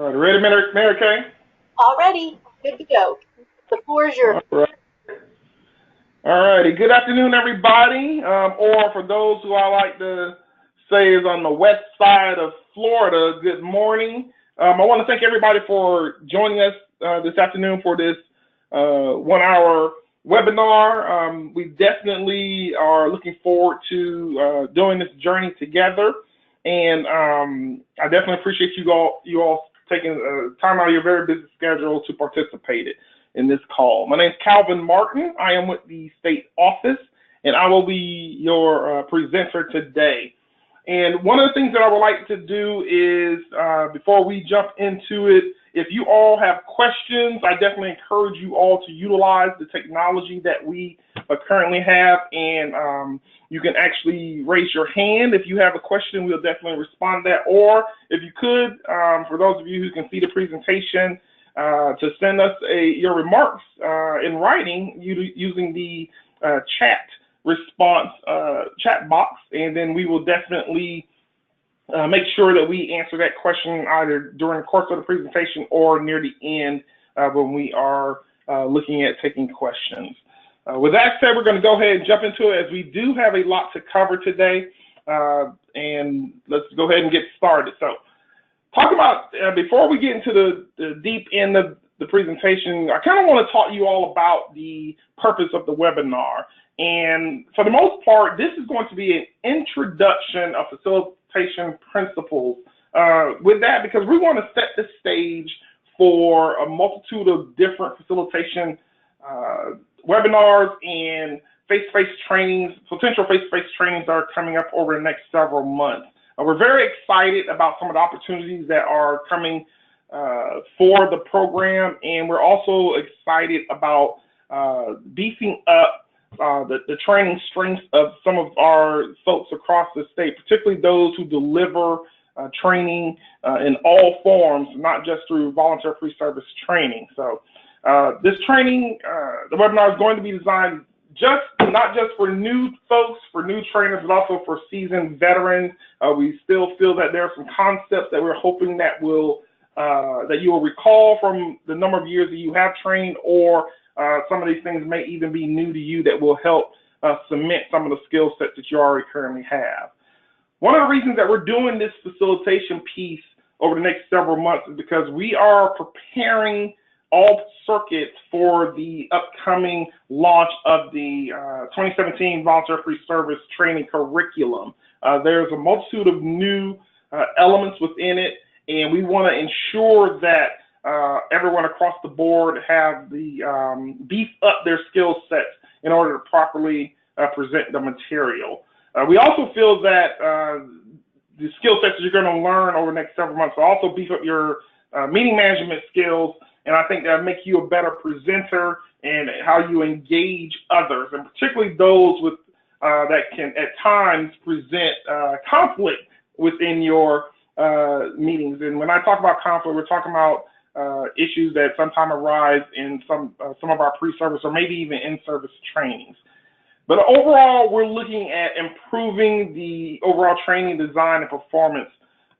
All right, ready, Mary Kay? All ready. Good to go. The floor is yours. All righty. Good afternoon, everybody. Or for those who I like to say is on the west side of Florida, good morning. I want to thank everybody for joining us this afternoon for this 1 hour webinar. We definitely are looking forward to doing this journey together. And I definitely appreciate you all taking time out of your very busy schedule to participate in this call. My name is Calvin Martin. I am with the state office, and I will be your presenter today. And one of the things that I would like to do is, before we jump into it, if you all have questions, I definitely encourage you all to utilize the technology that we currently have, and you can actually raise your hand if you have a question. We'll definitely respond to that. Or if you could, for those of you who can see the presentation, to send us your remarks in writing using the chat response chat box, and then we will definitely make sure that we answer that question either during the course of the presentation or near the end when we are looking at taking questions. With that said, we're going to go ahead and jump into it, as we do have a lot to cover today, and let's go ahead and get started. So, talk about, before we get into the deep end of the presentation, I kind of want to talk to you all about the purpose of the webinar. And for the most part, this is going to be an introduction of facilitation principles. With that, because we want to set the stage for a multitude of different facilitation webinars and face-to-face trainings, potential face-to-face trainings that are coming up over the next several months. We're very excited about some of the opportunities that are coming for the program, and we're also excited about beefing up the training strengths of some of our folks across the state, particularly those who deliver training in all forms, not just through volunteer free service training. So this training, the webinar is going to be designed not just for new folks, for new trainers, but also for seasoned veterans. We still feel that there are some concepts that we're hoping that that you will recall from the number of years that you have trained, or some of these things may even be new to you that will help cement some of the skill sets that you already currently have. One of the reasons that we're doing this facilitation piece over the next several months is because we are preparing all circuits for the upcoming launch of the 2017 Volunteer Free Service Training Curriculum. There's a multitude of new elements within it, and we want to ensure that everyone across the board have the beef up their skill sets in order to properly present the material. We also feel that the skill sets that you're going to learn over the next several months will also beef up your meeting management skills, and I think that'll make you a better presenter and how you engage others, and particularly those with that can at times present conflict within your meetings. And when I talk about conflict, we're talking about issues that sometimes arise in some of our pre-service or maybe even in-service trainings. But overall, we're looking at improving the overall training design and performance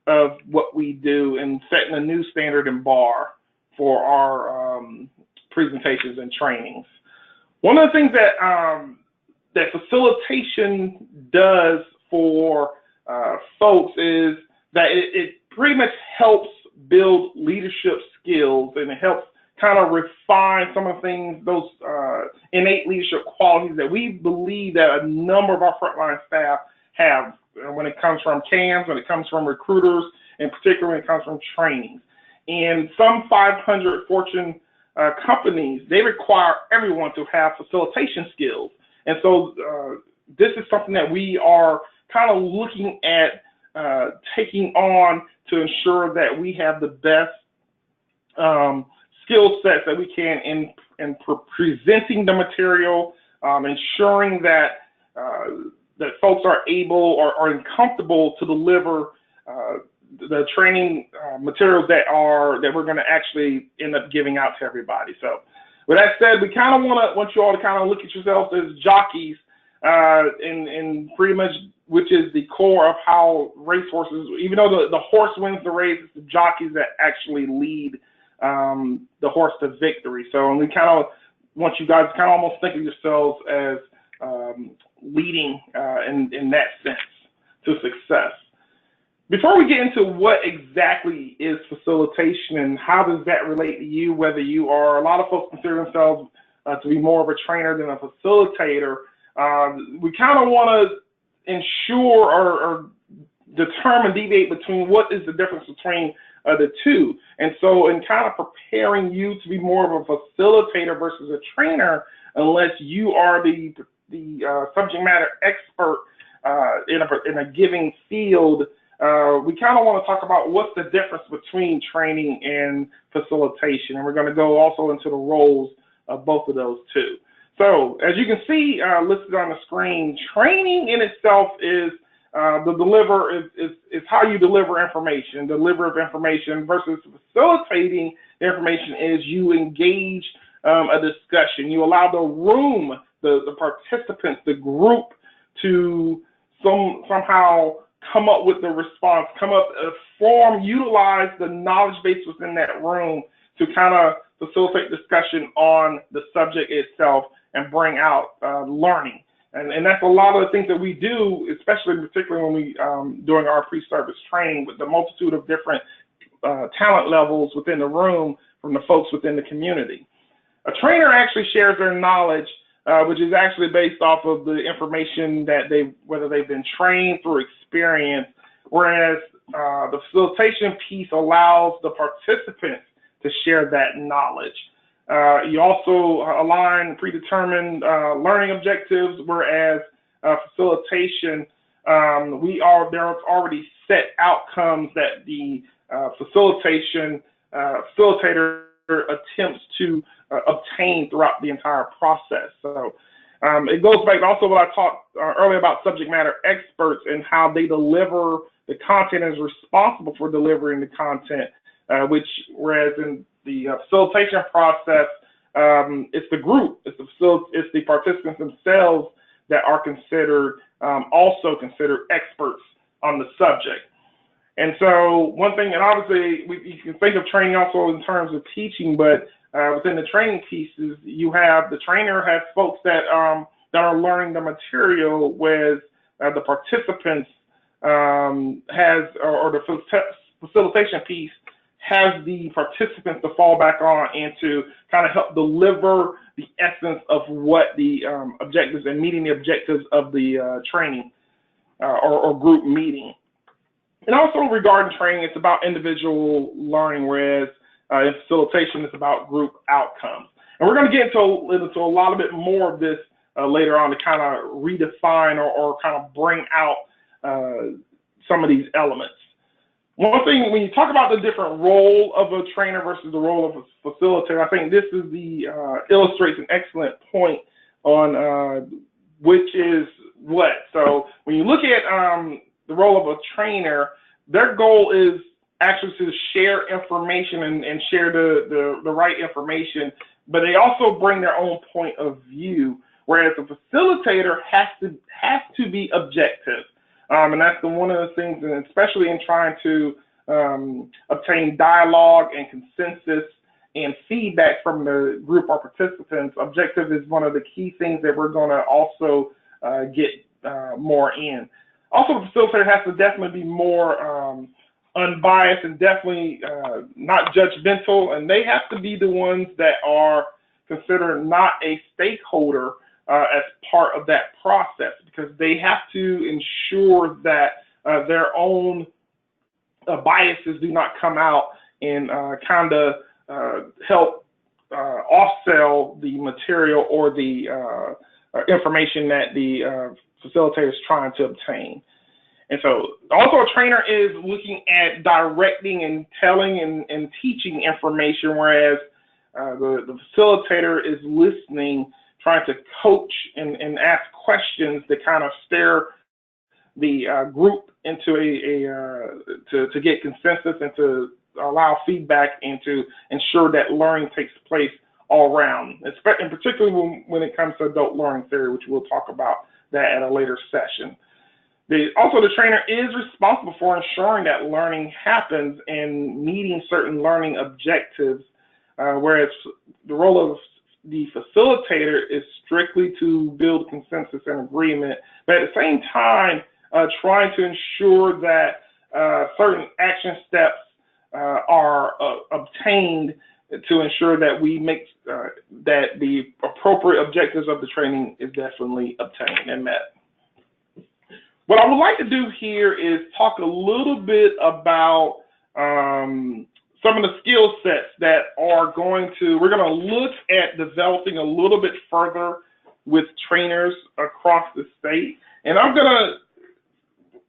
of what we do and setting a new standard and bar for our presentations and trainings. One of the things that facilitation does for folks is that it pretty much helps build leadership skills, and it helps kind of refine some of the things, those innate leadership qualities that we believe that a number of our frontline staff have when it comes from CAMs, when it comes from recruiters, and particularly when it comes from trainings. And some 500 Fortune companies, they require everyone to have facilitation skills. And so this is something that we are kind of looking at taking on to ensure that we have the best skill sets that we can in presenting the material, ensuring that that folks are able or are comfortable to deliver the training materials that we're going to actually end up giving out to everybody. So with that said, we kind of want you all to kind of look at yourselves as jockeys and pretty much which is the core of how racehorses, even though the horse wins the race, it's the jockeys that actually lead the horse to victory. So, and we kind of want you guys to kind of almost think of yourselves as leading in that sense to success. Before we get into what exactly is facilitation and how does that relate to you, whether you are, a lot of folks consider themselves to be more of a trainer than a facilitator, we kind of want to ensure or determine, deviate between what is the difference between the two. And so in kind of preparing you to be more of a facilitator versus a trainer, unless you are the subject matter expert in a given field, we kind of want to talk about what's the difference between training and facilitation. And we're going to go also into the roles of both of those two. So as you can see listed on the screen, training in itself is is how you deliver information, versus facilitating the information is you engage a discussion. You allow the room, the participants, the group to somehow come up with the response, utilize the knowledge base within that room to kind of facilitate discussion on the subject itself and bring out learning. And that's a lot of the things that we do, particularly when we during our pre-service training with the multitude of different talent levels within the room from the folks within the community. A trainer actually shares their knowledge, which is actually based off of the information that whether they've been trained through experience, whereas the facilitation piece allows the participants to share that knowledge. You also align predetermined learning objectives, whereas facilitation, there's already set outcomes that the facilitator attempts to obtain throughout the entire process. So it goes back to also what I talked earlier about subject matter experts and how they deliver the content, is responsible for delivering the content, whereas in the facilitation process, it's the group, it's the participants themselves that are also considered experts on the subject. And so one thing, and obviously you can think of training also in terms of teaching, but within the training pieces, the trainer has folks that are learning the material, whereas the participants or the facilitation piece has the participants to fall back on and to kind of help deliver the essence of what the objectives and meeting the objectives of the training or group meeting. And also regarding training, it's about individual learning, whereas in facilitation, it's about group outcomes. And we're going to get into a lot of bit more of this later on to kind of redefine or kind of bring out some of these elements. One thing, when you talk about the different role of a trainer versus the role of a facilitator, I think this is illustrates an excellent point on which is what. So when you look at the role of a trainer, their goal is actually to share information and share the right information, but they also bring their own point of view, whereas the facilitator has to be objective. And that's one of the things, and especially in trying to obtain dialogue and consensus and feedback from the group or participants, objective is one of the key things that we're going to also get more in. Also, the facilitator has to definitely be more unbiased and definitely not judgmental, and they have to be the ones that are considered not a stakeholder as part of that process, because they have to ensure that their own biases do not come out and kind of help off-sell the material or the information that the facilitator is trying to obtain. And so also a trainer is looking at directing and telling and teaching information, whereas the facilitator is listening, trying to coach and ask questions to kind of steer the group into to get consensus and to allow feedback and to ensure that learning takes place all around, and particularly when it comes to adult learning theory, which we'll talk about that at a later session. Also, the trainer is responsible for ensuring that learning happens and meeting certain learning objectives, whereas the role of the facilitator is strictly to build consensus and agreement, but at the same time, trying to ensure that certain action steps are obtained to ensure that we make that the appropriate objectives of the training is definitely obtained and met. What I would like to do here is talk a little bit about some of the skill sets that we're going to look at developing a little bit further with trainers across the state. And I'm going to,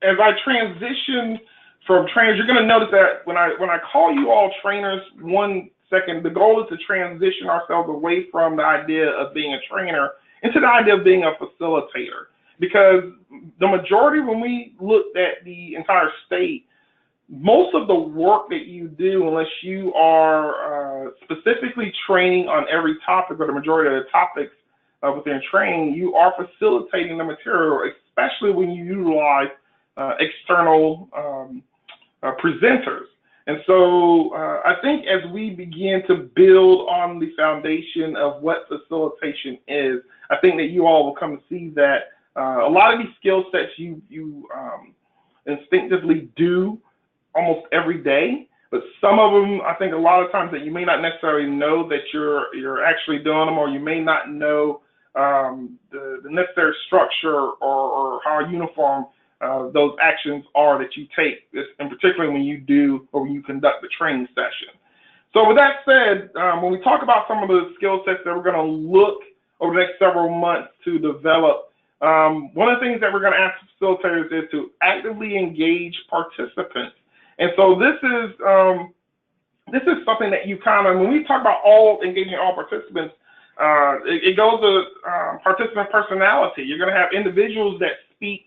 as I transition from trainers, you're going to notice that when I call you all trainers, one second, the goal is to transition ourselves away from the idea of being a trainer into the idea of being a facilitator. Because the majority, when we looked at the entire state, most of the work that you do, unless you are specifically training on every topic or the majority of the topics within training, you are facilitating the material, especially when you utilize external presenters. And so I think as we begin to build on the foundation of what facilitation is, I think that you all will come to see that a lot of these skill sets you instinctively do almost every day, but some of them, I think a lot of times that you may not necessarily know that you're actually doing them, or you may not know the necessary structure or how uniform those actions are that you take, and particularly when you do or when you conduct the training session. So with that said, when we talk about some of the skill sets that we're going to look over the next several months to develop, one of the things that we're going to ask facilitators is to actively engage participants. And so this is something that you kind of, when we talk about engaging all participants, it goes to participant personality. You're going to have individuals that speak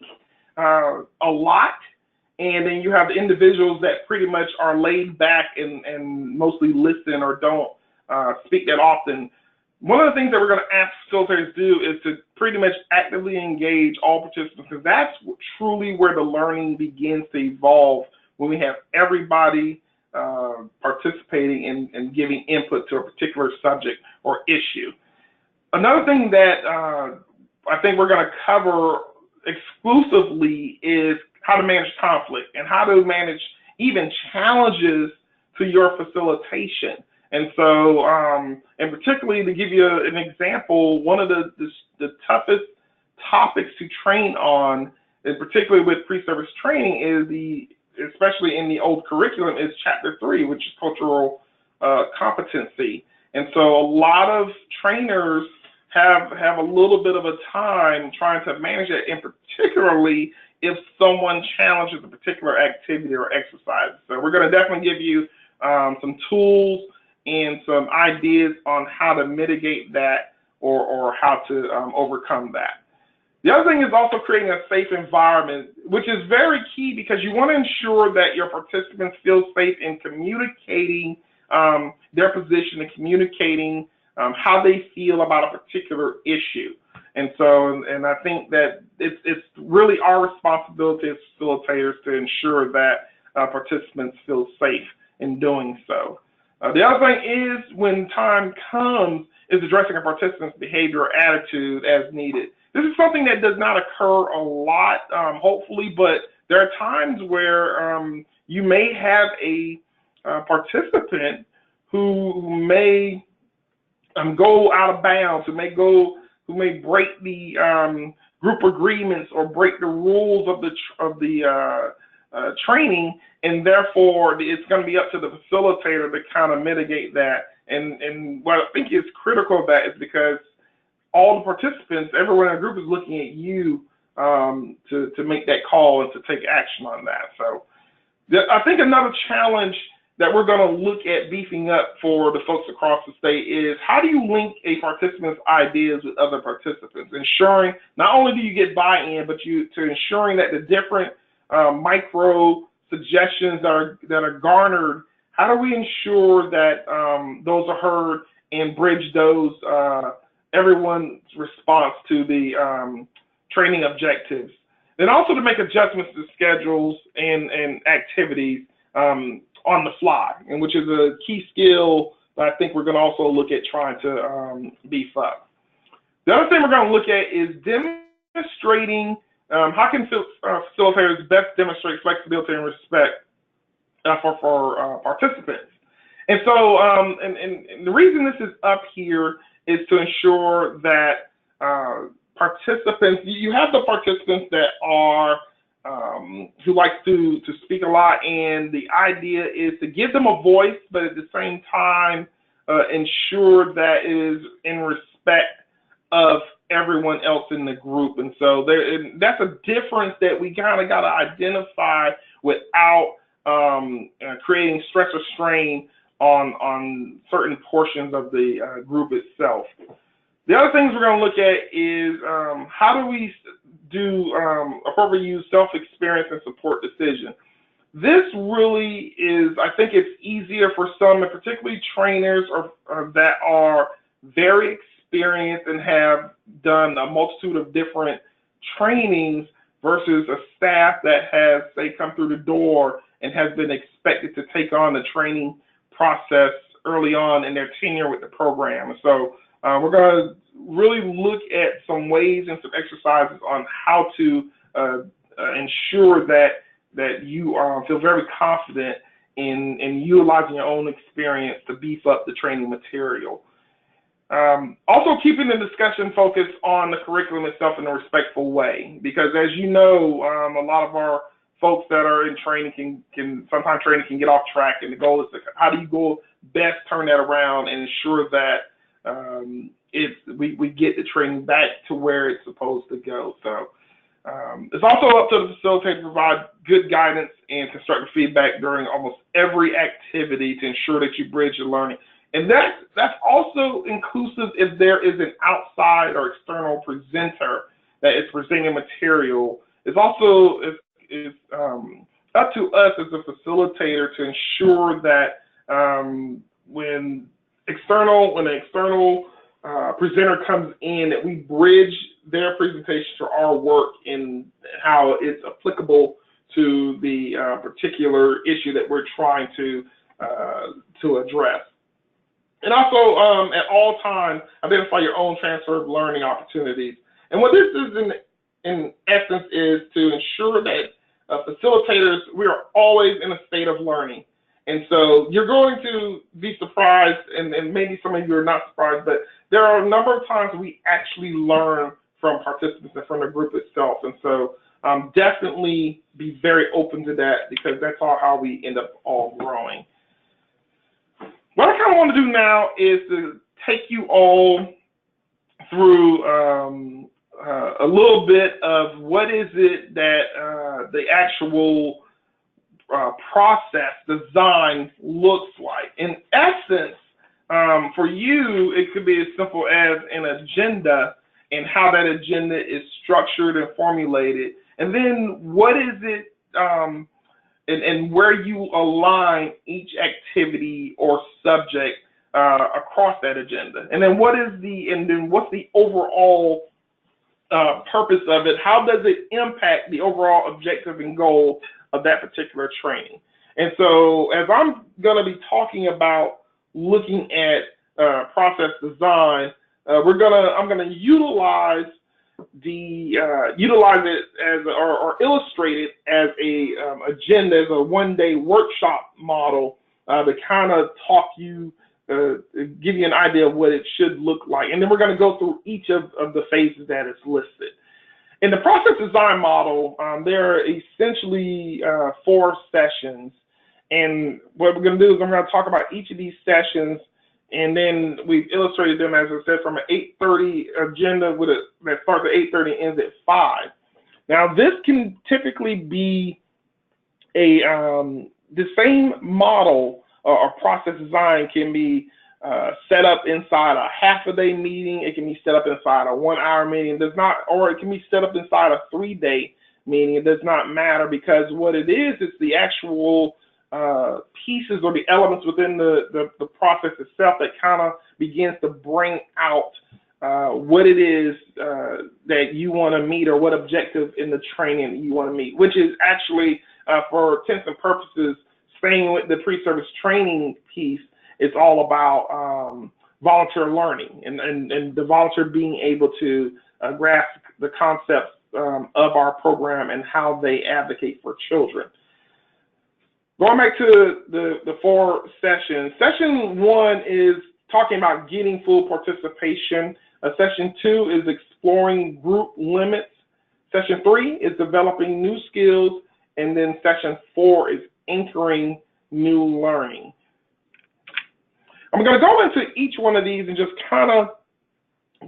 a lot, and then you have the individuals that pretty much are laid back and mostly listen or don't speak that often. One of the things that we're going to ask facilitators to do is to pretty much actively engage all participants, because that's truly where the learning begins to evolve, when we have everybody participating and giving input to a particular subject or issue. Another thing that I think we're going to cover exclusively is how to manage conflict and how to manage even challenges to your facilitation. And so, and particularly to give you an example, one of the toughest topics to train on, and particularly with pre-service training, is especially in the old curriculum, is chapter 3, which is cultural competency. And so a lot of trainers have a little bit of a time trying to manage that, and particularly if someone challenges a particular activity or exercise. So we're going to definitely give you some tools and some ideas on how to mitigate that or how to overcome that. The other thing is also creating a safe environment, which is very key, because you want to ensure that your participants feel safe in communicating their position and communicating how they feel about a particular issue. And so, and I think that it's really our responsibility as facilitators to ensure that participants feel safe in doing so. The other thing is, when time comes, is addressing a participant's behavior or attitude as needed. This is something that does not occur a lot, hopefully, but there are times where you may have a participant who may go out of bounds, who may break the group agreements or break the rules of the training, and therefore it's going to be up to the facilitator to kind of mitigate that. And what I think is critical of that is because all the participants, everyone in the group is looking at you to make that call and to take action on that. So I think another challenge that we're going to look at beefing up for the folks across the state is, how do you link a participant's ideas with other participants, ensuring not only do you get buy-in, but to ensuring that the different micro suggestions that are garnered, how do we ensure that those are heard and bridge those everyone's response to the training objectives. And also to make adjustments to schedules and activities on the fly, and which is a key skill that I think we're going to also look at trying to beef up. The other thing we're going to look at is demonstrating how can facilitators best demonstrate flexibility and respect for participants. And so, and the reason this is up here is to ensure that participants, you have the participants that are who like to speak a lot, and the idea is to give them a voice, but at the same time ensure that it is in respect of everyone else in the group. And so that's a difference that we kind of got to identify without creating stress or strain on certain portions of the group itself. The other things we're going to look at is how do we do appropriate use, self-experience, and support decision. This really is, I think it's easier for some, and particularly trainers that are very experienced and have done a multitude of different trainings versus a staff that has, say, come through the door and has been expected to take on the training process early on in their tenure with the program. So we're going to really look at some ways and some exercises on how to ensure that you feel very confident in utilizing your own experience to beef up the training material. Also keeping the discussion focused on the curriculum itself in a respectful way, because as you know, a lot of our folks that are in training sometimes training can get off track, and the goal is to, how do you go best turn that around and ensure that we get the training back to where it's supposed to go. So it's also up to the facilitator to provide good guidance and constructive feedback during almost every activity to ensure that you bridge the learning. And that's also inclusive if there is an outside or external presenter that is presenting material. It's also up to us as a facilitator to ensure that when an external presenter comes in, that we bridge their presentation to our work and how it's applicable to the particular issue that we're trying to address. And also, at all times, identify your own transfer of learning opportunities. And what this is in essence is to ensure that facilitators, we are always in a state of learning. And so you're going to be surprised, and maybe some of you are not surprised, but there are a number of times we actually learn from participants and from the group itself. And so definitely be very open to that, because that's how we end up all growing. What I kind of want to do now is to take you all through a little bit of what is it that the actual process design looks like. In essence, for you, it could be as simple as an agenda and how that agenda is structured and formulated. And then what is it and where you align each activity or subject across that agenda. And then what's the overall purpose of it? How does it impact the overall objective and goal of that particular training? And so as I'm going to be talking about looking at process design, I'm going to utilize it as or illustrate it as a agenda, as a one-day workshop model to kind of give you an idea of what it should look like. And then we're going to go through each of the phases that is listed. In the process design model, there are essentially 4 sessions. And what we're going to do is I'm going to talk about each of these sessions, and then we've illustrated them, as I said, from an 8:30 agenda that starts at 8:30 and ends at 5. Now, this can typically be the same model or process design can be set up inside a half-a-day meeting. It can be set up inside a 1-hour meeting. Or it can be set up inside a 3-day meeting. It does not matter, because what it is, it's the actual pieces or the elements within the process itself that kind of begins to bring out what it is that you want to meet, or what objective in the training you want to meet, which is actually, for intents and purposes, staying with the pre-service training piece. It's all about volunteer learning and the volunteer being able to grasp the concepts of our program and how they advocate for children. Going back to the 4 sessions, session 1 is talking about getting full participation. Session 2 is exploring group limits. Session 3 is developing new skills. And then session 4 is anchoring new learning. I'm going to go into each one of these and just kind of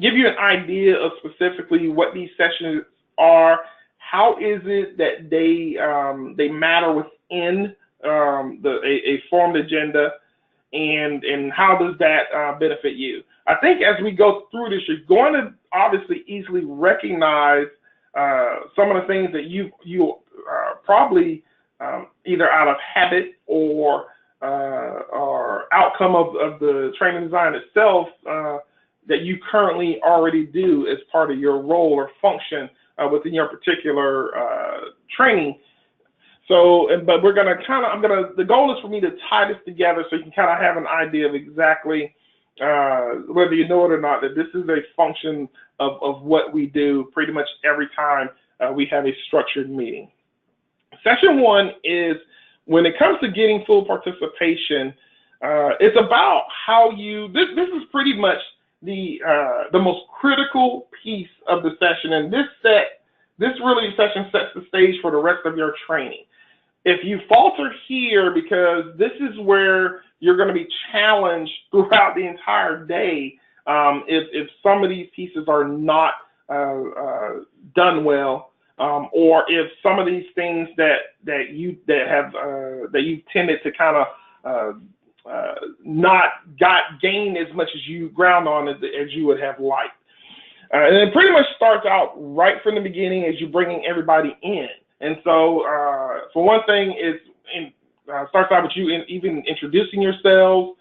give you an idea of specifically what these sessions are. How is it that they matter within a formed agenda, and how does that benefit you? I think as we go through this, you're going to obviously easily recognize some of the things that you probably either out of habit or outcome of the training design itself that you currently already do as part of your role or function within your particular training. So, but we're gonna the goal is for me to tie this together so you can kind of have an idea of exactly whether you know it or not, that this is a function of what we do pretty much every time we have a structured meeting. Session 1 is, when it comes to getting full participation, it's about how you, this is pretty much the most critical piece of the session, and this session sets the stage for the rest of your training. If you falter here, because this is where you're going to be challenged throughout the entire day, if some of these pieces are not done well, or if some of these things that you've tended to kind of not gain as much as you ground on as you would have liked. And it pretty much starts out right from the beginning as you're bringing everybody in. And so, for one thing, it starts out with you even introducing yourselves,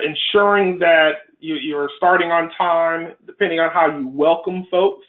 ensuring that you're starting on time, depending on how you welcome folks,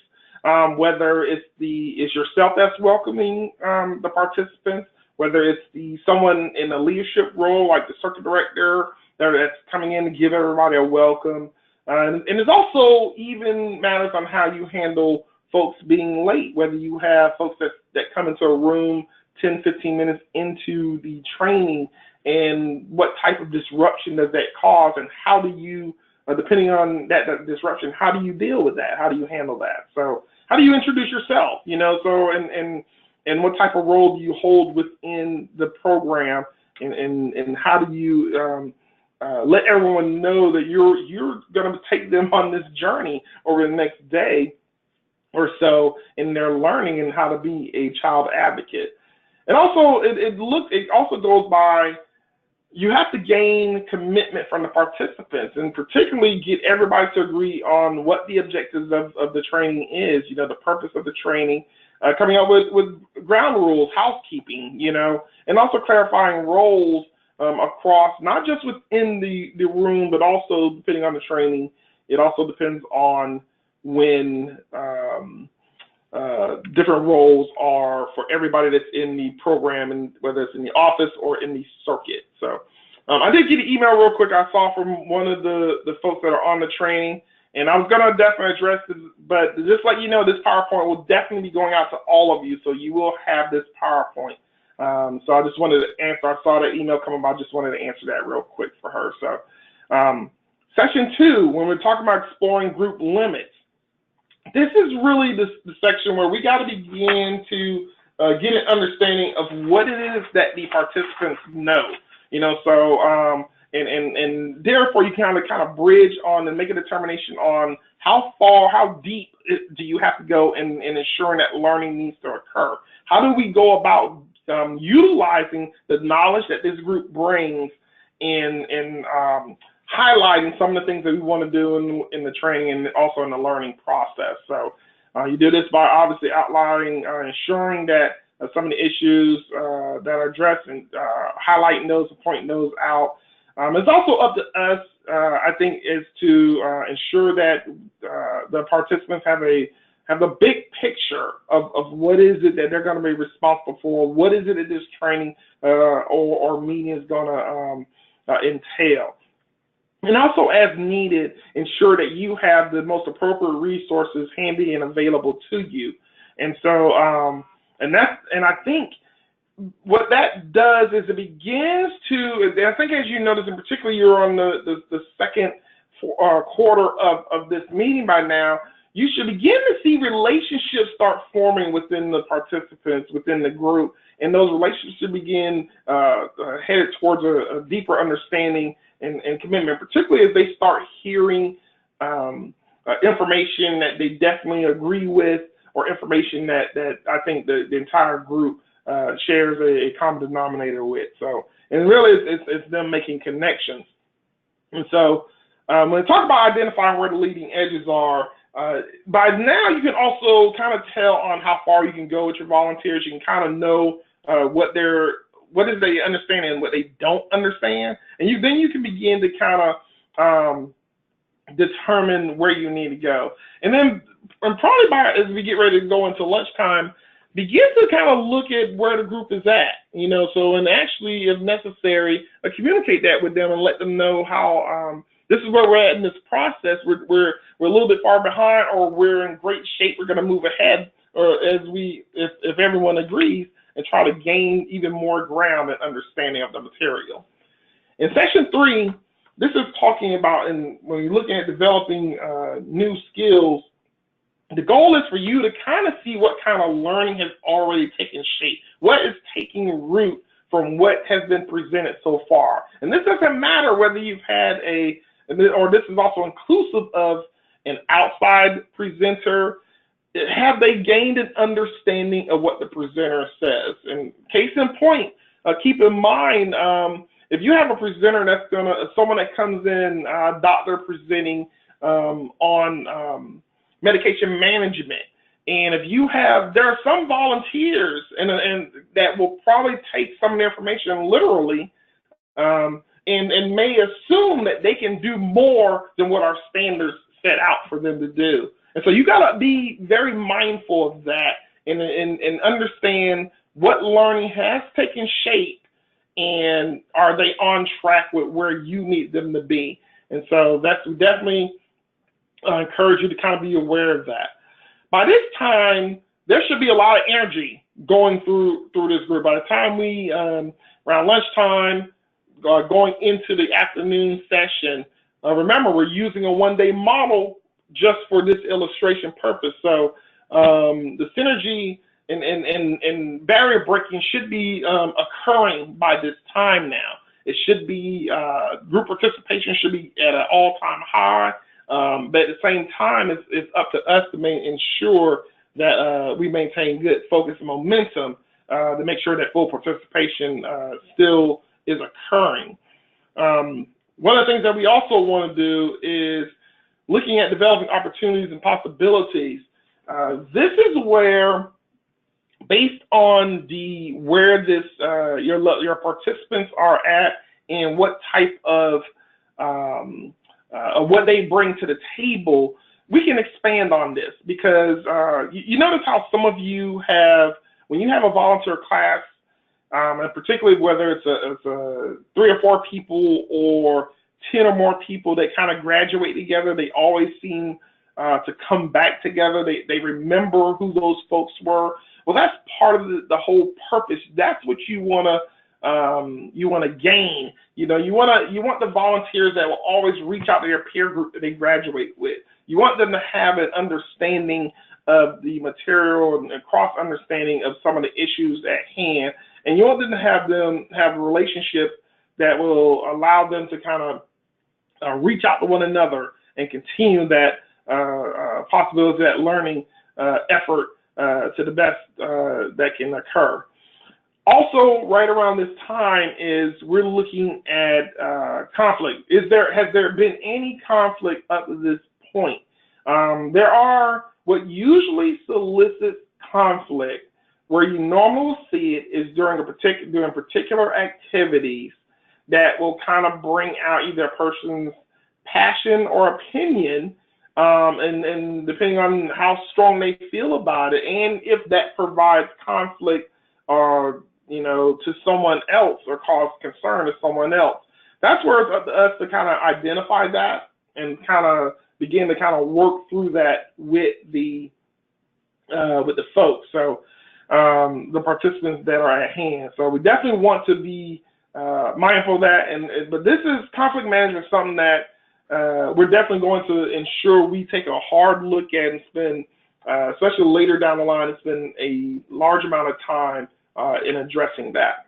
whether it's yourself that's welcoming the participants, whether it's someone in a leadership role like the circuit director that's coming in to give everybody a welcome. And it also even matters on how you handle folks being late, whether you have folks that come into a room 10, 15 minutes into the training, and what type of disruption does that cause, and how do you, depending on that disruption, how do you deal with that? How do you handle that? So how do you introduce yourself, so, and what type of role do you hold within the program, and how do you let everyone know that you're going to take them on this journey over the next day or so in their learning and how to be a child advocate. And also, it also goes by, you have to gain commitment from the participants, and particularly get everybody to agree on what the objectives of the training is, the purpose of the training, coming up with ground rules, housekeeping, and also clarifying roles across, not just within the room, but also depending on the training. It also depends on when different roles are for everybody that's in the program, and whether it's in the office or in the circuit. So I did get an email real quick I saw from one of the folks that are on the training, and I was going to definitely address this, but just let you know, this PowerPoint will definitely be going out to all of you, so you will have this PowerPoint. So I just wanted to answer, I saw that email coming by, I just wanted to answer that real quick for her. So session 2, when we're talking about exploring group limits, this is really the section where we got to begin to get an understanding of what it is that the participants know, so and therefore you kind of bridge on and make a determination on how deep do you have to go in ensuring that learning needs to occur. How do we go about utilizing the knowledge that this group brings in highlighting some of the things that we want to do in the training and also in the learning process. So you do this by obviously outlining, ensuring that some of the issues that are addressed, and highlighting those and pointing those out. It's also up to us, I think, is to ensure that the participants have the big picture of what is it that they're going to be responsible for, what is it that this training or meeting is going to entail. And also, as needed, ensure that you have the most appropriate resources handy and available to you. And so, and I think what that does is it begins to, I think as you notice, in particular, you're on the second quarter of this meeting by now, you should begin to see relationships start forming within the participants, within the group, and those relationships should begin headed towards a deeper understanding and commitment, particularly as they start hearing information that they definitely agree with, or information that I think the entire group shares a common denominator with. So, and really it's them making connections. And so when we talk about identifying where the leading edges are, by now you can also kind of tell on how far you can go with your volunteers. You can kind of know what is they understand and what they don't understand, and then you can begin to kind of determine where you need to go. And then probably as we get ready to go into lunchtime, begin to kind of look at where the group is at, so, and actually, if necessary, communicate that with them and let them know how this is where we're at in this process. We're a little bit far behind, or we're in great shape. We're going to move ahead, or if everyone agrees, and try to gain even more ground and understanding of the material. In section 3, this is talking about, when you're looking at developing new skills, the goal is for you to kind of see what kind of learning has already taken shape, what is taking root from what has been presented so far. And this doesn't matter whether you've had or this is also inclusive of an outside presenter. Have they gained an understanding of what the presenter says? And case in point, keep in mind, if you have a presenter that's someone that comes in, doctor presenting on medication management, and if there are some volunteers and that will probably take some of the information literally, and may assume that they can do more than what our standards set out for them to do. And so you got to be very mindful of that and understand what learning has taken shape, and are they on track with where you need them to be. And so that's definitely encourage you to kind of be aware of that. By this time, there should be a lot of energy going through this group. By the time we, around lunchtime, going into the afternoon session, remember, we're using a one-day model just for this illustration purpose. So the synergy and barrier breaking should be occurring by this time now. It should be, group participation should be at an all-time high, but at the same time, it's up to us to ensure that we maintain good focus and momentum to make sure that full participation still is occurring. One of the things that we also want to do is looking at developing opportunities and possibilities. This is where, based on where this your participants are at and what type of what they bring to the table, we can expand on this, because you notice how some of you have, when you have a volunteer class, and particularly whether it's a 3 or 4 people or 10 or more people that kind of graduate together, they always seem to come back together. They remember who those folks were. Well, that's part of the whole purpose. That's what you want to gain. You want the volunteers that will always reach out to their peer group that they graduate with. You want them to have an understanding of the material and a cross understanding of some of the issues at hand. And you want them to have a relationship that will allow them to kind of reach out to one another and continue that possibility, that learning effort to the best that can occur. Also, right around this time is we're looking at conflict. Has there been any conflict up to this point? There are what usually solicits conflict, where you normally see it is during particular activities that will kind of bring out either a person's passion or opinion, and depending on how strong they feel about it, and if that provides conflict or to someone else or cause concern to someone else. That's where it's up to us to kind of identify that and kind of begin to kind of work through that with the folks. So the participants that are at hand. So we definitely want to be mindful of that. But this is conflict management, something that we're definitely going to ensure we take a hard look at and spend, especially later down the line, spend a large amount of time in addressing that.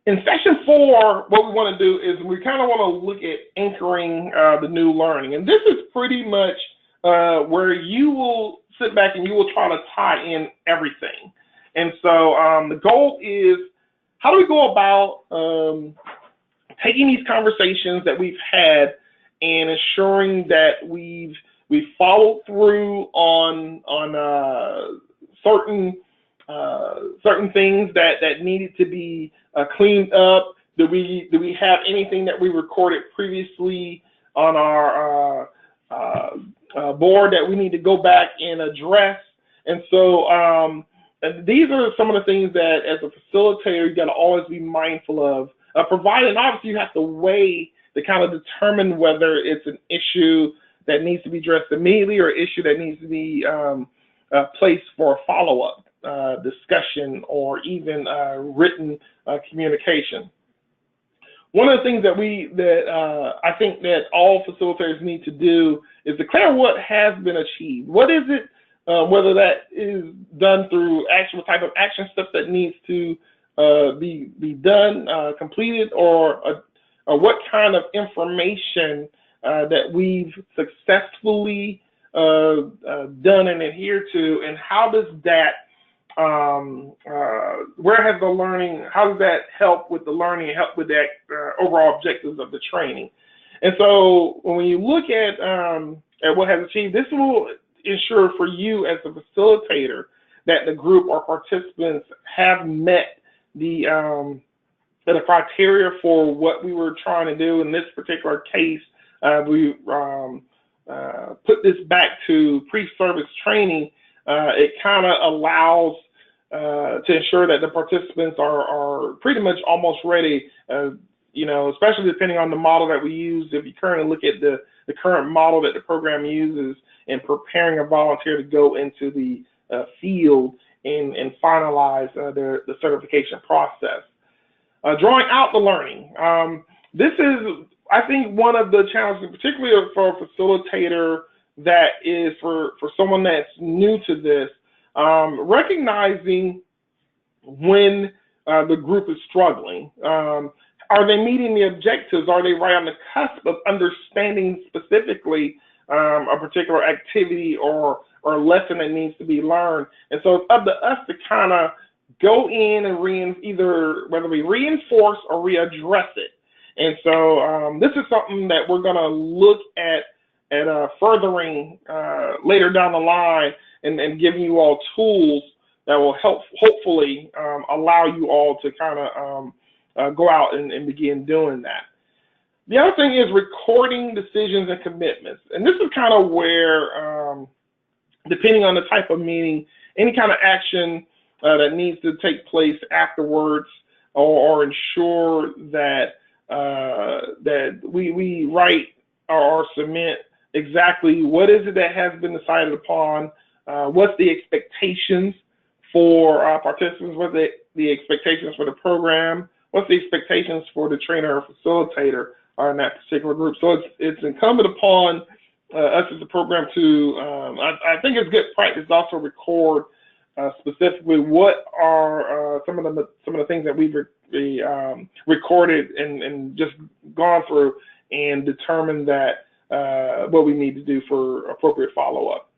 In section 4, what we want to do is we kind of want to look at anchoring the new learning. And this is pretty much where you will sit back and you will try to tie in everything. And so the goal is, how do we go about taking these conversations that we've had and ensuring that we've followed through on certain things that needed to be cleaned up? Do we have anything that we recorded previously on our board that we need to go back and address? And so these are some of the things that, as a facilitator, you got to always be mindful of. Provided, obviously, you have to weigh to kind of determine whether it's an issue that needs to be addressed immediately or an issue that needs to be placed for a follow-up discussion or even written communication. One of the things that I think that all facilitators need to do is declare what has been achieved. What is it, whether that is done through actual type of action stuff that needs to be done, completed, or what kind of information that we've successfully done and adhered to, and how does that where has the learning, how does that help with the learning and help with that overall objectives of the training? And so when you look at what has achieved, this will ensure for you as a facilitator that the group or participants have met the criteria for what we were trying to do. In this particular case, we put this back to pre-service training. It kind of allows to ensure that the participants are pretty much almost ready, especially depending on the model that we use. If you currently look at the current model that the program uses in preparing a volunteer to go into the field and finalize the certification process. Drawing out the learning. This is, I think, one of the challenges, particularly for a facilitator, that is for someone that's new to this, recognizing when the group is struggling. Are they meeting the objectives? Are they right on the cusp of understanding specifically a particular activity or lesson that needs to be learned? And so it's up to us to kind of go in and either whether we reinforce or readdress it. And so this is something that we're going to look at furthering later down the line, and giving you all tools that will help hopefully allow you all to kind of go out and begin doing that. The other thing is recording decisions and commitments. And this is kind of where, depending on the type of meeting, any kind of action that needs to take place afterwards, or ensure that that we write or submit exactly what is it that has been decided upon, what's the expectations for participants, what's the expectations for the program, what's the expectations for the trainer or facilitator in that particular group. So it's incumbent upon us as a program to, I think it's good practice to also record specifically what are some of the things that we've recorded and just gone through, and determine that what we need to do for appropriate follow-up.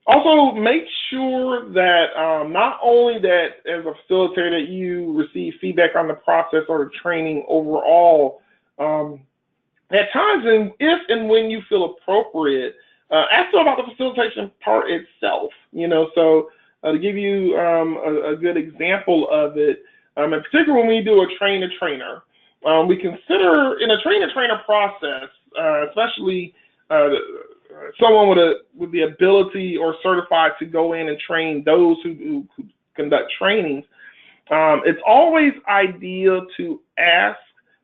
Also, make sure that not only that as a facilitator that you receive feedback on the process or the training overall, at times, and if and when you feel appropriate, ask about the facilitation part itself. So to give you a good example of it, in particular when we do a train-to-trainer, we consider in a trainer process, especially someone with the ability or certified to go in and train those who conduct trainings. It's always ideal to ask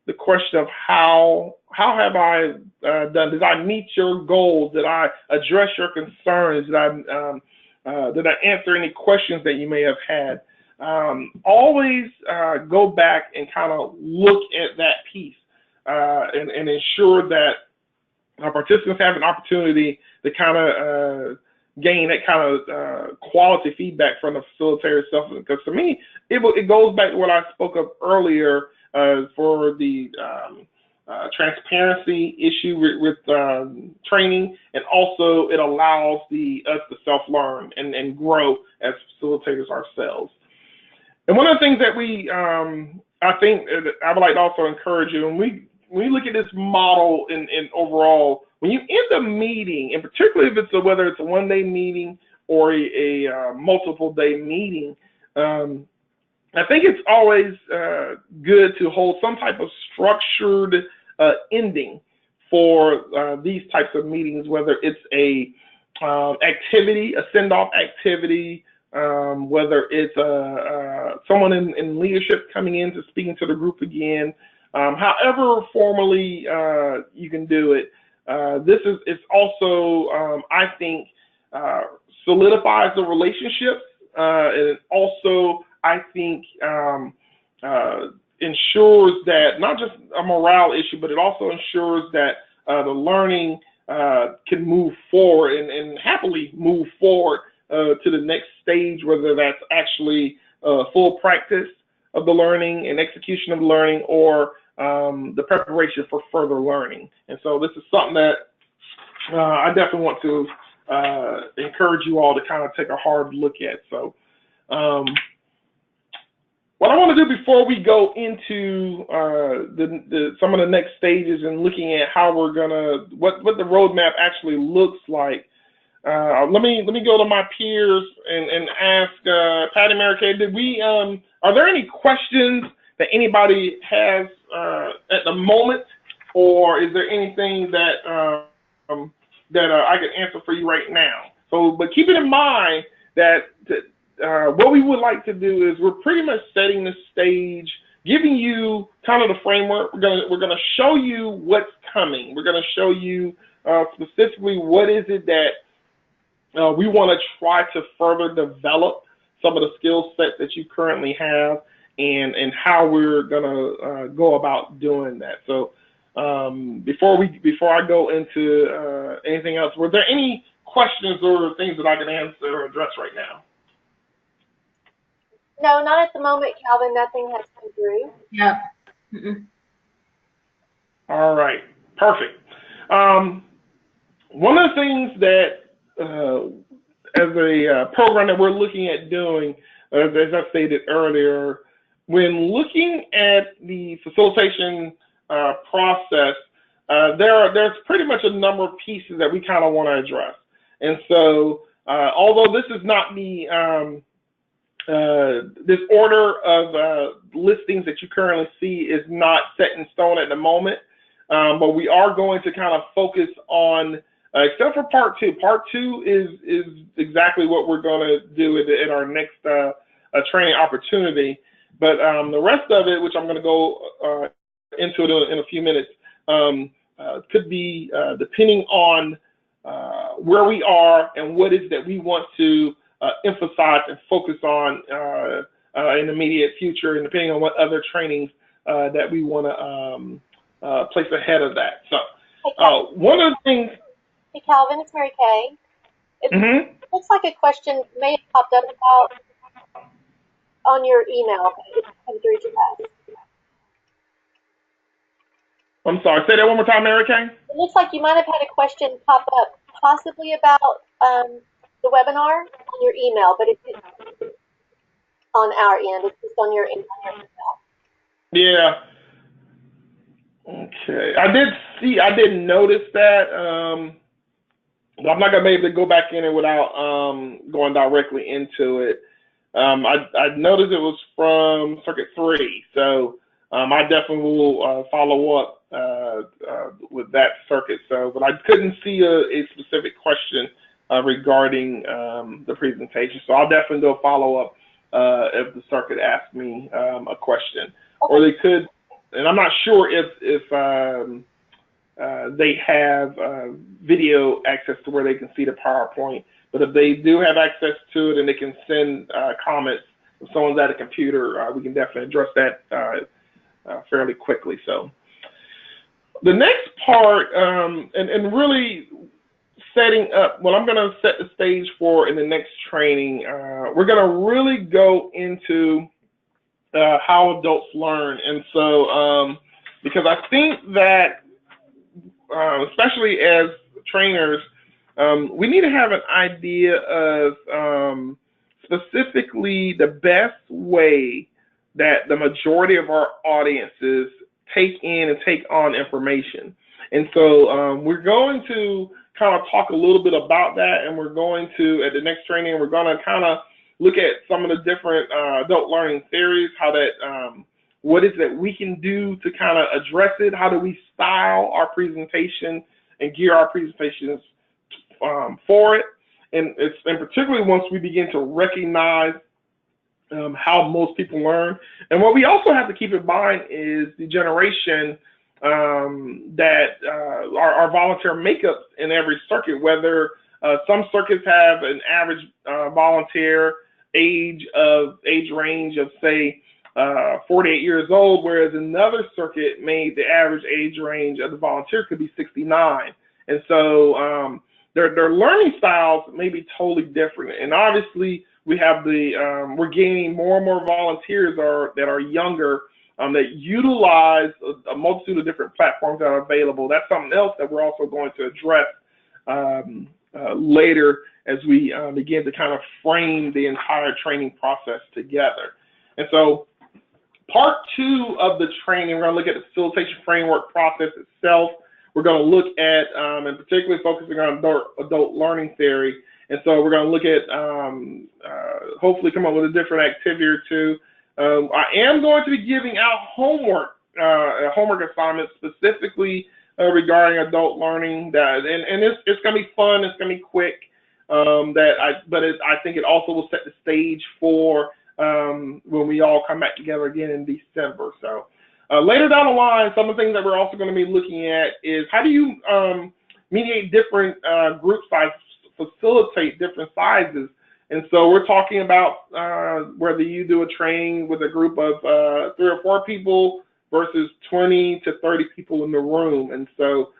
the question of how have I done? Did I meet your goals? Did I address your concerns? Did I answer any questions that you may have had? Always go back and kind of look at that piece and ensure that our participants have an opportunity to kind of gain that kind of quality feedback from the facilitator itself. Because to me, it goes back to what I spoke of earlier for the transparency issue with training, and also it allows us to self-learn and grow as facilitators ourselves. And one of the things that I think I would like to also encourage you, when we look at this model in overall, when you end a meeting, and particularly if whether it's a one-day meeting or a multiple-day meeting, I think it's always good to hold some type of structured ending for these types of meetings, whether it's a activity, a send-off activity, whether it's someone in leadership coming in to speaking to the group again. However formally you can do it, it's also, I think, solidifies the relationships, and it also, I think, ensures that not just a morale issue, but it also ensures that the learning can move forward and happily move forward to the next stage, whether that's actually full practice of the learning and execution of the learning, or the preparation for further learning. And so this is something that I definitely want to encourage you all to kind of take a hard look at. So what I want to do before we go into some of the next stages and looking at how we're gonna what the roadmap actually looks like, let me go to my peers and ask Patty, Mary Kay, are there any questions that anybody has at the moment, or is there anything that I can answer for you right now? So, but keeping in mind that what we would like to do is we're pretty much setting the stage, giving you kind of the framework. We're gonna show you what's coming. We're gonna show you specifically what is it that we want to try to further develop some of the skill sets that you currently have, and how we're gonna go about doing that. So before I go into anything else, were there any questions or things that I can answer or address right now? No, not at the moment, Calvin. Nothing has come through. Yep. All right, perfect. One of the things that as a program that we're looking at doing, as I stated earlier, when looking at the facilitation process, there's pretty much a number of pieces that we kind of want to address. And so, although this is not the this order of listings that you currently see is not set in stone at the moment, but we are going to kind of focus on, except for part two. Part two is exactly what we're going to do at our next training opportunity. But the rest of it, which I'm going to go into it in a few minutes, could be depending on where we are and what is that we want to emphasize and focus on in the immediate future, and depending on what other trainings that we want to place ahead of that. So one of the things. Hey, Calvin, it's Mary Kay. It looks like a question may have popped up about on your email. It came through to us. I'm sorry, say that one more time, Mary Kay. It looks like you might have had a question pop up, possibly about the webinar on your email, but it's on our end. It's just on your email. Yeah. Okay. I didn't notice that. I'm not gonna be able to go back in it without going directly into it. I noticed it was from Circuit 3, so I definitely will follow up with that circuit. So, but I couldn't see a specific question regarding the presentation. So I'll definitely do a follow up if the circuit asks me a question, or they could. And I'm not sure if they have video access to where they can see the PowerPoint. But if they do have access to it and they can send comments, if someone's at a computer, we can definitely address that fairly quickly. So the next part, and really setting up, what I'm going to set the stage for in the next training, we're going to really go into how adults learn. And so, because I think that, especially as trainers, we need to have an idea of specifically the best way that the majority of our audiences take in and take on information. And so we're going to kind of talk a little bit about that, and we're going to, at the next training, we're going to kind of look at some of the different adult learning theories, how that, what is that we can do to kind of address it, how do we style our presentation and gear our presentations for it, and particularly once we begin to recognize how most people learn. And what we also have to keep in mind is the generation that our volunteer makeup in every circuit, whether some circuits have an average volunteer age range of, say, 48 years old, whereas another circuit made the average age range of the volunteer could be 69. And so their learning styles may be totally different. And obviously we have we're gaining more and more volunteers that are younger, that utilize a multitude of different platforms that are available. That's something else that we're also going to address later as we begin to kind of frame the entire training process together. And so part 2 of the training, we're going to look at the facilitation framework process itself. We're going to look at, and particularly focusing on adult learning theory. And so we're going to look at, hopefully come up with a different activity or two. I am going to be giving out homework assignments specifically regarding adult learning. And it's going to be fun. It's going to be quick. I think it also will set the stage for when we all come back together again in December. So later down the line, some of the things that we're also going to be looking at is how do you mediate different group sizes, facilitate different sizes. And so we're talking about whether you do a training with a group of 3 or 4 people versus 20 to 30 people in the room. And so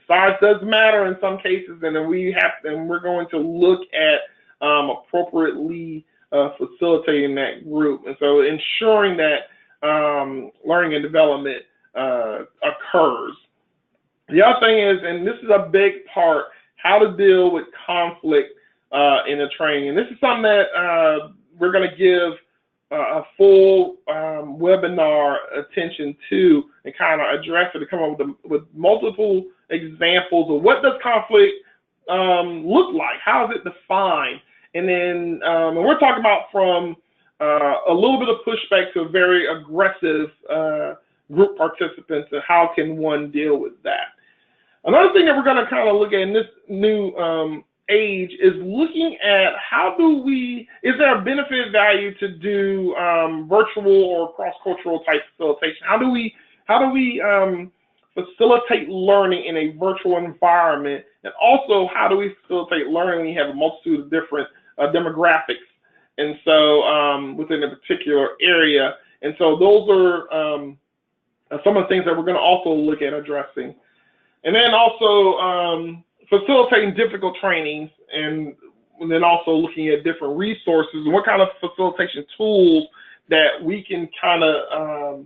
size does matter in some cases, and then we're going to look at appropriately facilitating that group. And so ensuring that learning and development occurs. The other thing is, and this is a big part, how to deal with conflict in the training. And this is something that we're going to give a full webinar attention to and kind of address it, to come up with multiple examples of what does conflict look like, how is it defined, and then and we're talking about from a little bit of pushback to a very aggressive group participants, and how can one deal with that. Another thing that we're going to kind of look at in this new age is looking at is there a benefit value to do virtual or cross-cultural type facilitation? How do we facilitate learning in a virtual environment? And also, how do we facilitate learning when you have a multitude of different demographics, and so within a particular area? And so those are some of the things that we're going to also look at addressing. And then also facilitating difficult trainings, and then also looking at different resources and what kind of facilitation tools that we can kind of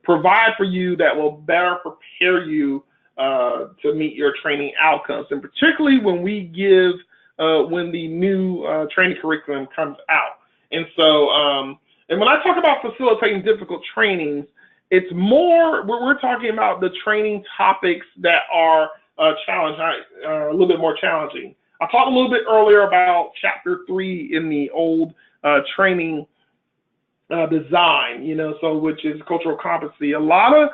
provide for you that will better prepare you to meet your training outcomes, and particularly when we when the new training curriculum comes out. And so, and when I talk about facilitating difficult trainings, it's more, we're talking about the training topics that are challenging, a little bit more challenging. I talked a little bit earlier about chapter 3 in the old training design, so which is cultural competency. A lot of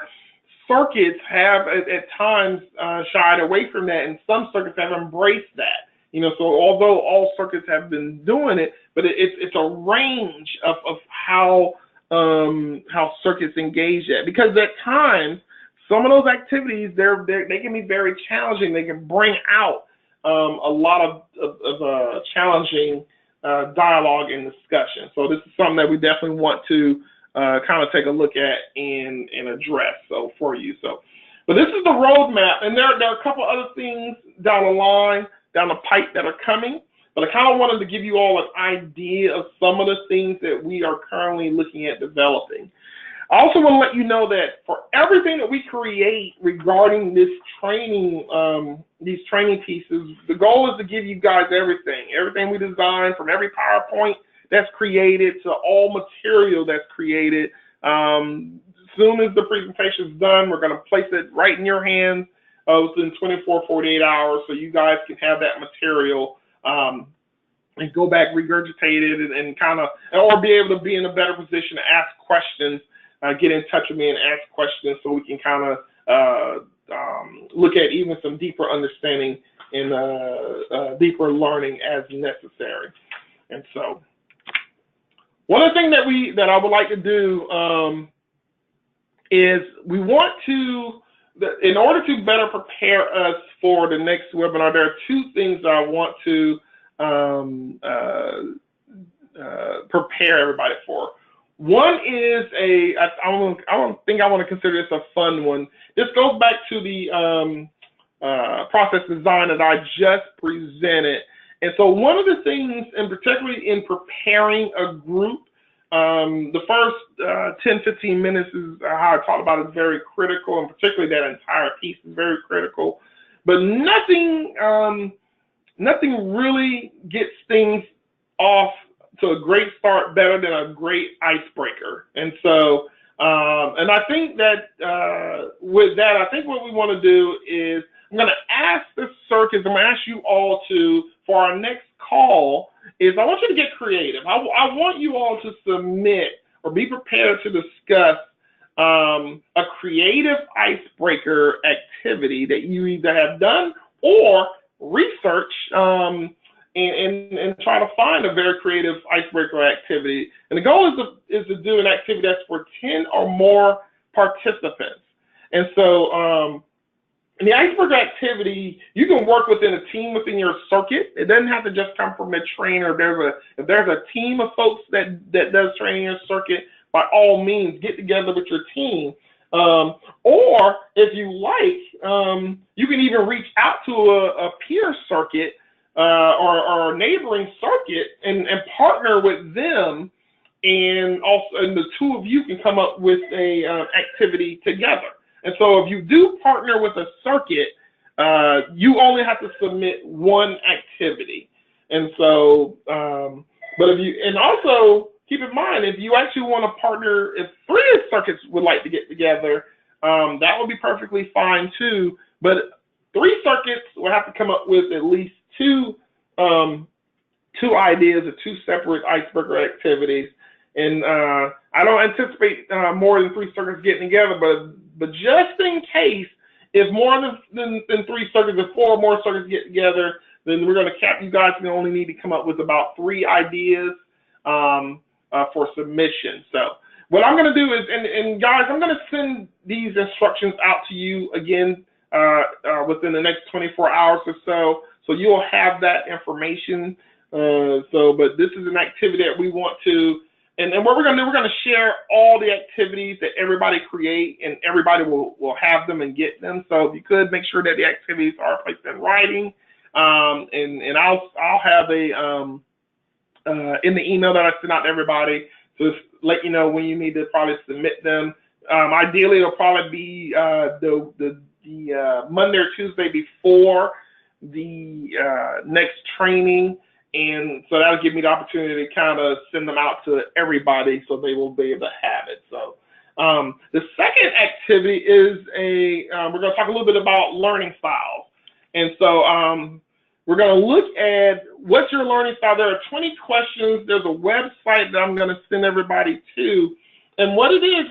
circuits have at times shied away from that, and some circuits have embraced that. So although all circuits have been doing it, but it's a range of how circuits engage that, because at times some of those activities they can be very challenging. They can bring out a lot of challenging dialogue and discussion. So this is something that we definitely want to kind of take a look at and address for you. But this is the roadmap, and there are a couple other things down the line, down the pipe that are coming. But I kind of wanted to give you all an idea of some of the things that we are currently looking at developing. I also want to let you know that for everything that we create regarding this training, these training pieces, the goal is to give you guys everything we design, from every PowerPoint that's created to all material that's created. As soon as the presentation is done, we're going to place it right in your hands within 24, 48 hours, so you guys can have that material and go back, regurgitate it, and kind of, or be able to be in a better position to ask questions, get in touch with me and ask questions, so we can kind of look at even some deeper understanding and deeper learning as necessary. And so, one of the things that I would like to do is we want to, in order to better prepare us for the next webinar, there are two things that I want to prepare everybody for. One is I want to consider this a fun one. This goes back to the process design that I just presented. And so one of the things, and particularly in preparing a group, the first 10, 15 minutes is how I talked about it, is very critical, and particularly that entire piece is very critical. But nothing really gets things off to a great start better than a great icebreaker. And so, and I think that with that, I think what we want to do is, I'm going to ask the circuits, I'm going to ask you all to, for our next call, is I want you to get creative. I want you all to submit or be prepared to discuss a creative icebreaker activity that you either have done or research and try to find a very creative icebreaker activity. And the goal is to do an activity that's for 10 or more participants. And so in the icebreaker activity, you can work within a team within your circuit. It doesn't have to just come from a trainer. If there's a team of folks that does training in your circuit, by all means, get together with your team. Or if you like, you can even reach out to a peer circuit or a neighboring circuit and partner with them, and the two of you can come up with a activity together. And so if you do partner with a circuit, you only have to submit one activity. And so, but and also keep in mind, if you actually want to partner, if 3 circuits would like to get together, that would be perfectly fine too. But 3 circuits will have to come up with at least two ideas or 2 separate icebreaker activities. And I don't anticipate more than 3 circuits getting together, but just in case, if more than 3 circuits, if 4 more circuits get together, then we're going to cap you guys. We only need to come up with about 3 ideas for submission. So what I'm going to do is, and guys, I'm going to send these instructions out to you again within the next 24 hours or so. So you'll have that information. But this is an activity that we want to. And what we're going to do, we're going to share all the activities that everybody create, and everybody will have them and get them. So if you could, make sure that the activities are placed in writing. And I'll have in the email that I send out to everybody, just let you know when you need to probably submit them. Ideally, it'll probably be the Monday or Tuesday before the next training. And so that'll give me the opportunity to kind of send them out to everybody so they will be able to have it. So the second activity is we're going to talk a little bit about learning styles. And so We're going to look at what's your learning style. There are 20 questions. There's a website that I'm going to send everybody to. And what it is,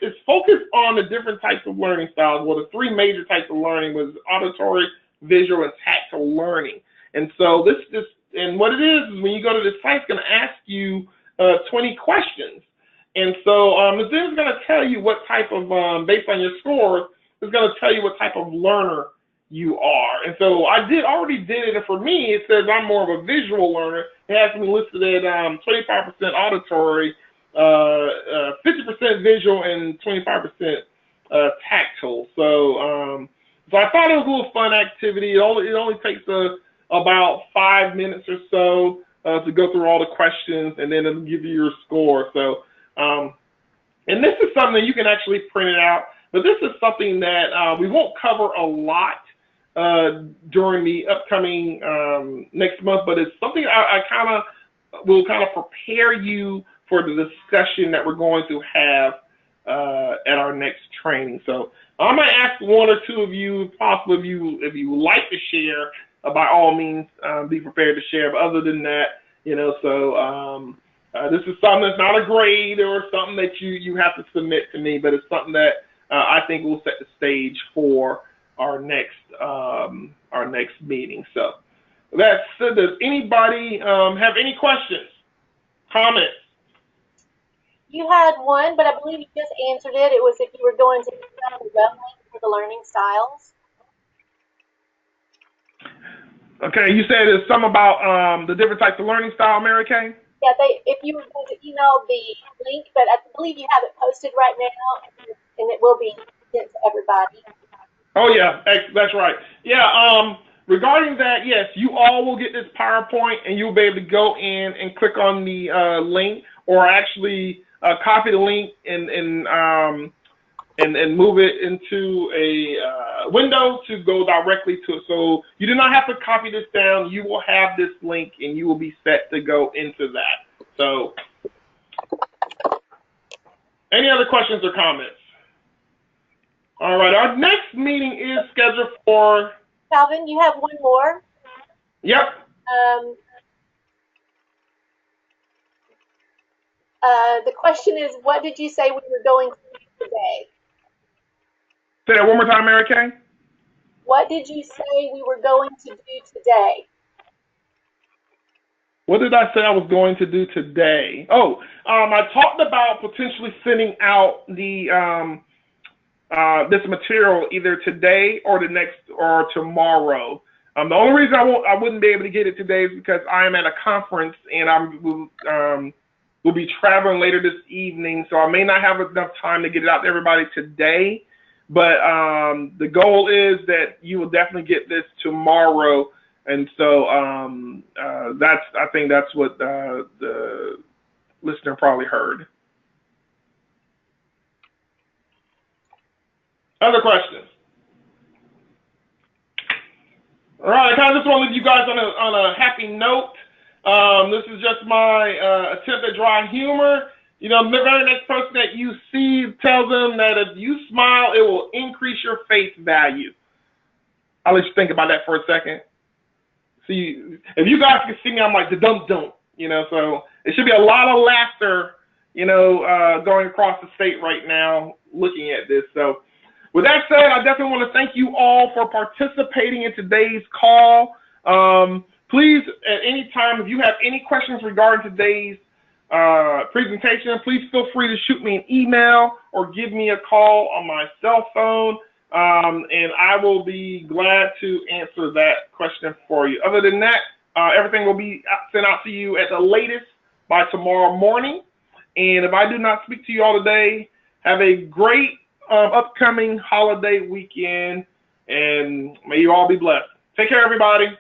it's focused on the different types of learning styles. Well, the three major types of learning was auditory, visual, and tactile learning. And so and what it is when you go to this site, it's going to ask you 20 questions. And so this is going to tell you what type of, based on your scores, it's going to tell you what type of learner you are. And so I already did it, and for me, it says I'm more of a visual learner. It has me listed at 25% auditory, 50% visual, and 25% tactile. So I thought it was a little fun activity. It only takes about 5 minutes or so to go through all the questions, and then it'll give you your score. So, and this is something that you can actually print it out, but this is something that we won't cover a lot during the upcoming next month, but it's something I will prepare you for the discussion that we're going to have at our next training. So I might ask one or two of you, possibly if you would like to share, by all means, be prepared to share. But other than that, so this is something that's not a grade or something that you have to submit to me, but it's something that I think will set the stage for our next meeting. So that said, does anybody have any questions, comments? You had one, but I believe you just answered it. It was if you were going to email the web link for the learning styles. Okay, you said there's some about the different types of learning style, Mary Kay? Yeah, if you were going to email the link, but I believe you have it posted right now, and it will be sent to everybody. Oh, yeah, that's right. Yeah, regarding that, yes, you all will get this PowerPoint, and you'll be able to go in and click on the link, or actually copy the link and move it into a window to go directly to it. So you do not have to copy this down. You will have this link, and you will be set to go into that. So any other questions or comments? All right, our next meeting is scheduled for... Calvin, you have one more? Yep. The question is, what did you say we were going to do today? Say that one more time, Mary Kay. What did you say we were going to do today? What did I say I was going to do today? Oh, I talked about potentially sending out the this material either today or tomorrow. The only reason I wouldn't be able to get it today is because I am at a conference and we'll be traveling later this evening, so I may not have enough time to get it out to everybody today. But the goal is that you will definitely get this tomorrow, and so I think that's what the listener probably heard. Other questions? All right, I kind of just want to leave you guys on a happy note. This is just my attempt at dry humor. The very next person that you see, tell them that if you smile, it will increase your face value. I'll let you think about that for a second. See, if you guys can see me, I'm like the dum-dum, so it should be a lot of laughter, going across the state right now looking at this. So with that said, I definitely want to thank you all for participating in today's call. Please, at any time, if you have any questions regarding today's presentation, please feel free to shoot me an email or give me a call on my cell phone, and I will be glad to answer that question for you. Other than that, everything will be sent out to you at the latest by tomorrow morning. And if I do not speak to you all today, have a great upcoming holiday weekend, and may you all be blessed. Take care, everybody.